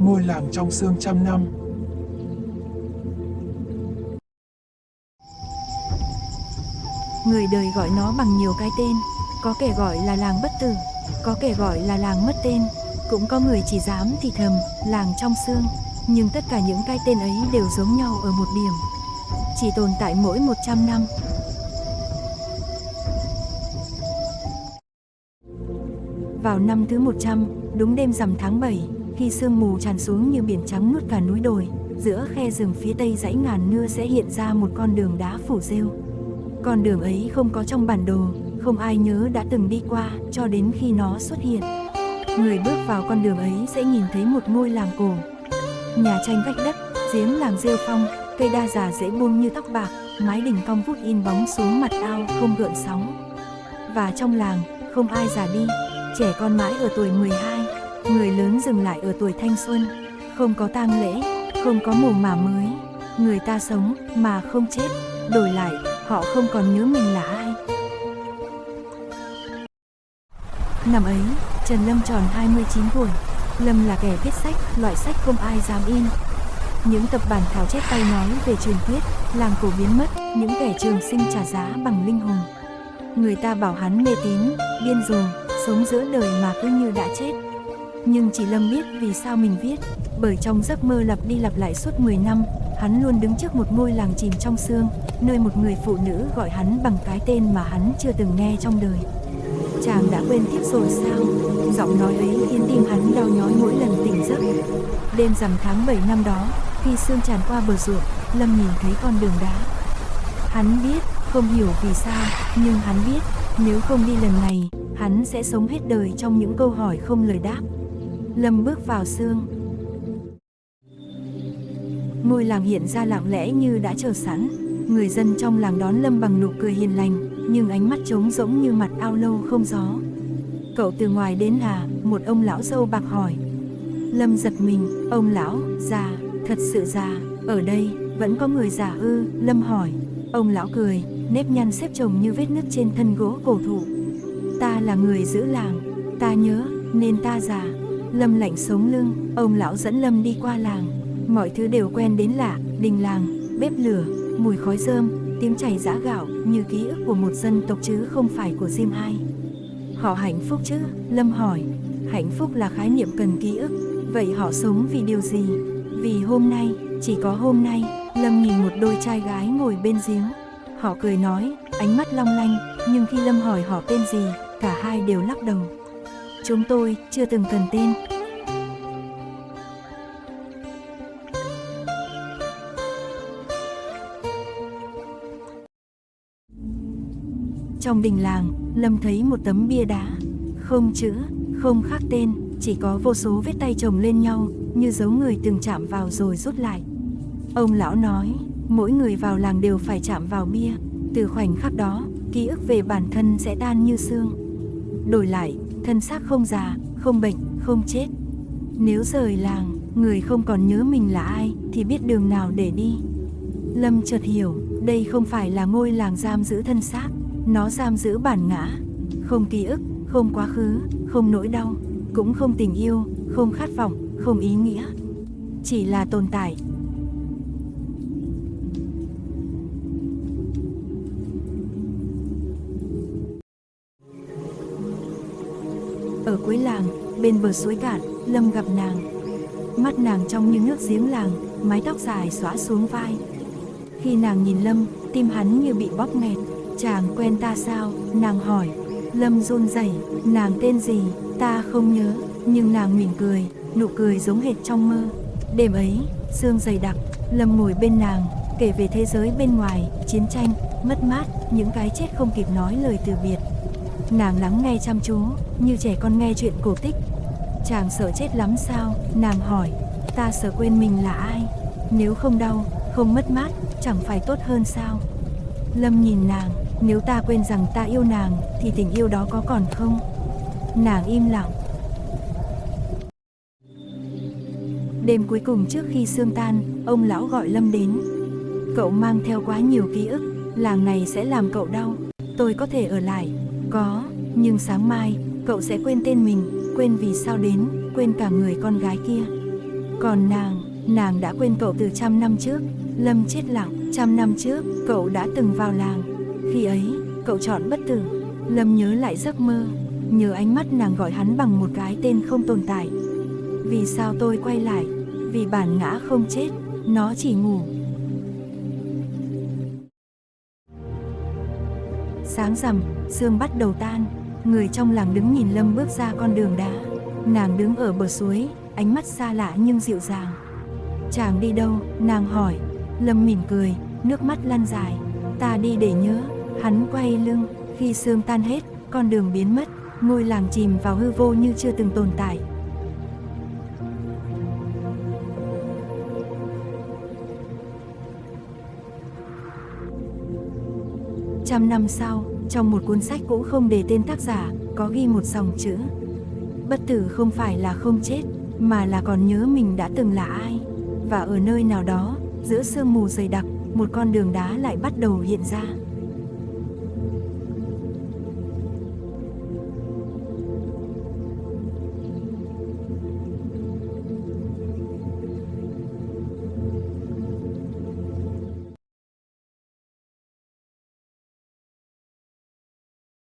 Ngôi làng trong xương trăm năm. Người đời gọi nó bằng nhiều cái tên, có kẻ gọi là làng bất tử, có kẻ gọi là làng mất tên, cũng có người chỉ dám thì thầm, làng trong xương. Nhưng tất cả những cái tên ấy đều giống nhau ở một điểm, chỉ tồn tại mỗi 100 năm. Vào năm thứ 100, đúng đêm rằm tháng 7, khi sương mù tràn xuống như biển trắng nuốt cả núi đồi, giữa khe rừng phía tây dãy ngàn nưa sẽ hiện ra một con đường đá phủ rêu. Con đường ấy không có trong bản đồ, không ai nhớ đã từng đi qua cho đến khi nó xuất hiện. Người bước vào con đường ấy sẽ nhìn thấy một ngôi làng cổ. Nhà tranh vách đất, giếng làng rêu phong, cây đa già rễ buông như tóc bạc, mái đình cong vút in bóng xuống mặt ao không gợn sóng. Và trong làng, không ai già đi, trẻ con mãi ở tuổi 12, người lớn dừng lại ở tuổi thanh xuân. Không có tang lễ, không có mồ mả mới, người ta sống mà không chết, đổi lại họ không còn nhớ mình là ai. Năm ấy, Trần Lâm tròn 29 tuổi. Lâm là kẻ viết sách, loại sách không ai dám in. Những tập bản thảo chép tay nói về truyền thuyết, làng cổ biến mất, những kẻ trường sinh trả giá bằng linh hồn. Người ta bảo hắn mê tín, điên rồ, sống giữa đời mà cứ như đã chết. Nhưng chỉ Lâm biết vì sao mình viết, bởi trong giấc mơ lặp đi lặp lại suốt 10 năm, hắn luôn đứng trước một ngôi làng chìm trong sương, nơi một người phụ nữ gọi hắn bằng cái tên mà hắn chưa từng nghe trong đời. Chàng đã quên tiếp rồi sao? Giọng nói ấy khiến tim hắn đau nhói mỗi lần tỉnh giấc. Đêm rằm tháng 7 năm đó, khi sương tràn qua bờ ruộng, Lâm nhìn thấy con đường đá. Hắn biết, không hiểu vì sao, nhưng hắn biết, nếu không đi lần này, hắn sẽ sống hết đời trong những câu hỏi không lời đáp. Lâm bước vào sương. Ngôi làng hiện ra lặng lẽ như đã chờ sẵn. Người dân trong làng đón Lâm bằng nụ cười hiền lành, nhưng ánh mắt trống rỗng như mặt ao lâu không gió. Cậu từ ngoài đến à? Một ông lão râu bạc hỏi. Lâm giật mình, ông lão, già, thật sự già, ở đây, vẫn có người già ư? Lâm hỏi. Ông lão cười, nếp nhăn xếp chồng như vết nứt trên thân gỗ cổ thụ. Ta là người giữ làng, ta nhớ, nên ta già. Lâm lạnh sống lưng, ông lão dẫn Lâm đi qua làng. Mọi thứ đều quen đến lạ, đình làng, bếp lửa, mùi khói rơm, tiếng chảy giã gạo, như ký ức của một dân tộc chứ không phải của Diêm Hai. Họ hạnh phúc chứ? Lâm hỏi. Hạnh phúc là khái niệm cần ký ức, vậy họ sống vì điều gì? Vì hôm nay, chỉ có hôm nay. Lâm nhìn một đôi trai gái ngồi bên giếng. Họ cười nói, ánh mắt long lanh, nhưng khi Lâm hỏi họ tên gì, cả hai đều lắc đầu. Chúng tôi chưa từng cần tên. Trong đình làng, Lâm thấy một tấm bia đá, không chữ, không khắc tên, chỉ có vô số vết tay chồng lên nhau, như dấu người từng chạm vào rồi rút lại. Ông lão nói, mỗi người vào làng đều phải chạm vào bia, từ khoảnh khắc đó, ký ức về bản thân sẽ tan như sương. Đổi lại, thân xác không già, không bệnh, không chết. Nếu rời làng, người không còn nhớ mình là ai, thì biết đường nào để đi. Lâm chợt hiểu, đây không phải là ngôi làng giam giữ thân xác, nó giam giữ bản ngã. Không ký ức, không quá khứ, không nỗi đau, cũng không tình yêu, không khát vọng, không ý nghĩa. Chỉ là tồn tại. Ở cuối làng, bên bờ suối cạn, Lâm gặp nàng. Mắt nàng trong như nước giếng làng, mái tóc dài xõa xuống vai. Khi nàng nhìn Lâm, tim hắn như bị bóp nghẹt. Chàng quen ta sao? Nàng hỏi. Lâm run rẩy, nàng tên gì? Ta không nhớ, nhưng nàng mỉm cười, nụ cười giống hệt trong mơ. Đêm ấy, sương dày đặc, Lâm ngồi bên nàng, kể về thế giới bên ngoài, chiến tranh, mất mát, những cái chết không kịp nói lời từ biệt. Nàng lắng nghe chăm chú, như trẻ con nghe chuyện cổ tích. Chàng sợ chết lắm sao? Nàng hỏi. Ta sợ quên mình là ai. Nếu không đau, không mất mát, chẳng phải tốt hơn sao? Lâm nhìn nàng, nếu ta quên rằng ta yêu nàng, thì tình yêu đó có còn không? Nàng im lặng. Đêm cuối cùng trước khi sương tan, ông lão gọi Lâm đến. Cậu mang theo quá nhiều ký ức, làng này sẽ làm cậu đau. Tôi có thể ở lại. Có, nhưng sáng mai, cậu sẽ quên tên mình, quên vì sao đến, quên cả người con gái kia. Còn nàng đã quên cậu từ 100 năm trước. Lâm chết lặng. 100 năm trước, cậu đã từng vào làng. Khi ấy, cậu chọn bất tử. Lâm nhớ lại giấc mơ, nhớ ánh mắt nàng gọi hắn bằng một cái tên không tồn tại. Vì sao tôi quay lại? Vì bản ngã không chết, nó chỉ ngủ. Sáng rằm, sương bắt đầu tan. Người trong làng đứng nhìn Lâm bước ra con đường đá. Nàng đứng ở bờ suối, ánh mắt xa lạ nhưng dịu dàng. Chàng đi đâu? Nàng hỏi. Lâm mỉm cười, nước mắt lăn dài. Ta đi để nhớ. Hắn quay lưng. Khi sương tan hết, con đường biến mất. Ngôi làng chìm vào hư vô như chưa từng tồn tại. Trăm năm sau, trong một cuốn sách cũ không đề tên tác giả, có ghi một dòng chữ: bất tử không phải là không chết, mà là còn nhớ mình đã từng là ai. Và ở nơi nào đó, giữa sương mù dày đặc, một con đường đá lại bắt đầu hiện ra.